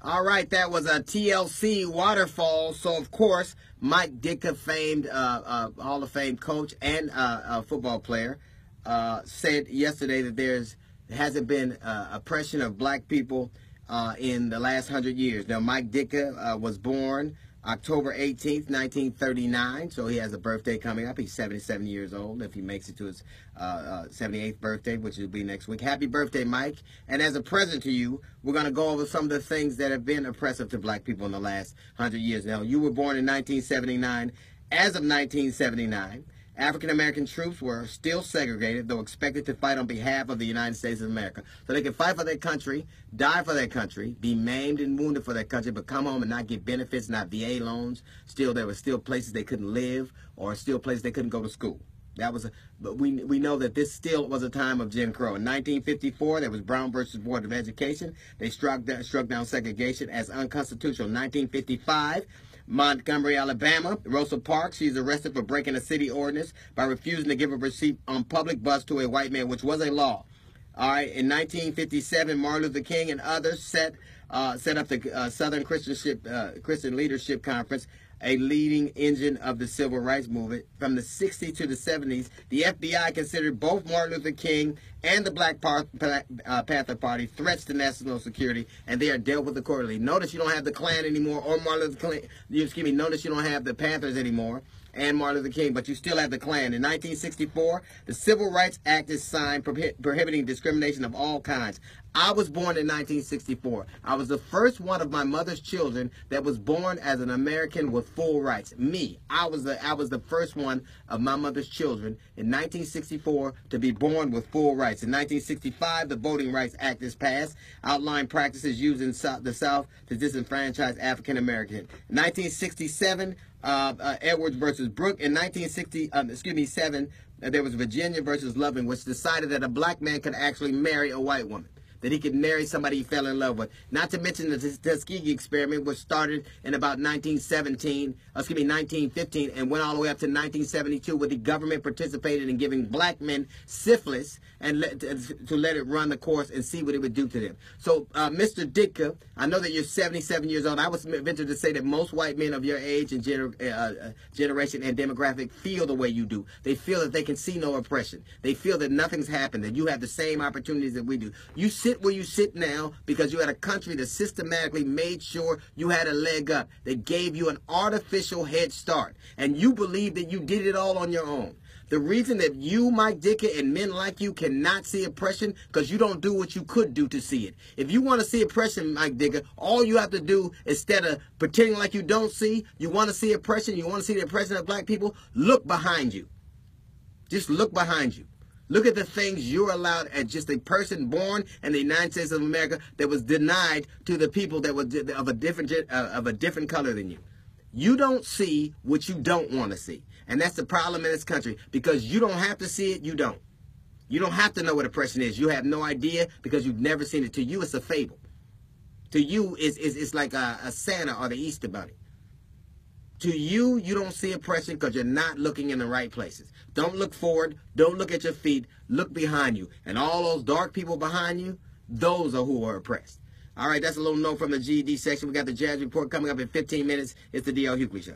All right, that was a TLC waterfall. So, of course, Mike Ditka, famed Hall of Fame coach and football player, said yesterday that there hasn't been oppression of black people in the last 100 years. Now, Mike Ditka was born October 18th, 1939, so he has a birthday coming up. He's 77 years old if he makes it to his 78th birthday, which will be next week. Happy birthday, Mike. And as a present to you, we're going to go over some of the things that have been oppressive to black people in the last 100 years. Now, you were born in 1979. As of 1979, African-American troops were still segregated, though expected to fight on behalf of the United States of America. So they could fight for their country, die for their country, be maimed and wounded for their country, but come home and not get benefits, not VA loans. Still, there were still places they couldn't live, or still places they couldn't go to school. But we know that this still was a time of Jim Crow. In 1954, there was Brown versus Board of Education. They struck down segregation as unconstitutional. In 1955, Montgomery, Alabama, Rosa Parks, she's arrested for breaking a city ordinance by refusing to give a receipt on public bus to a white man, which was a law. All right, in 1957, Martin Luther King and others set up the Southern Christian Leadership Conference, a leading engine of the civil rights movement. From the 60s to the 70s, the FBI considered both Martin Luther King and the Black Panther Party threats to national security, and they are dealt with accordingly. Notice you don't have the Klan anymore, or Martin Luther King. Notice you don't have the Panthers anymore and Martin Luther King, but you still have the Klan. In 1964, the Civil Rights Act is signed prohibiting discrimination of all kinds. I was born in 1964. I was the first one of my mother's children that was born as an American with full rights. Me. I was the first one of my mother's children in 1964 to be born with full rights. In 1965, the Voting Rights Act is passed, outlined practices used in the South to disenfranchise African Americans. In 1967, Edwards versus Brooke. In 1967, there was Virginia versus Loving, which decided that a black man could actually marry a white woman, that he could marry somebody he fell in love with. Not to mention the Tuskegee experiment, which started in about 1915, and went all the way up to 1972, where the government participated in giving black men syphilis and to let it run the course and see what it would do to them. So, Mr. Ditka, I know that you're 77 years old. I would venture to say that most white men of your age and generation and demographic feel the way you do. They feel that they can see no oppression. They feel that nothing's happened, that you have the same opportunities that we do. You sit where you sit now because you had a country that systematically made sure you had a leg up, that gave you an artificial head start, and you believe that you did it all on your own. The reason that you, Mike Ditka, and men like you cannot see oppression because you don't do what you could do to see it. If you want to see oppression, Mike Ditka, all you have to do, instead of pretending like you don't see, you want to see oppression, you want to see the oppression of black people, look behind you. Just look behind you. Look at the things you're allowed as just a person born in the United States of America that was denied to the people that was of a different color than you. You don't see what you don't want to see. And that's the problem in this country. Because you don't have to see it, you don't. You don't have to know what oppression is. You have no idea because you've never seen it. To you, it's a fable. To you, it's like a Santa or the Easter Bunny. To you, you don't see oppression because you're not looking in the right places. Don't look forward. Don't look at your feet. Look behind you. And all those dark people behind you, those are who are oppressed. All right, that's a little note from the GED section. We got the Jazz Report coming up in 15 minutes. It's the D.L. Hughley Show.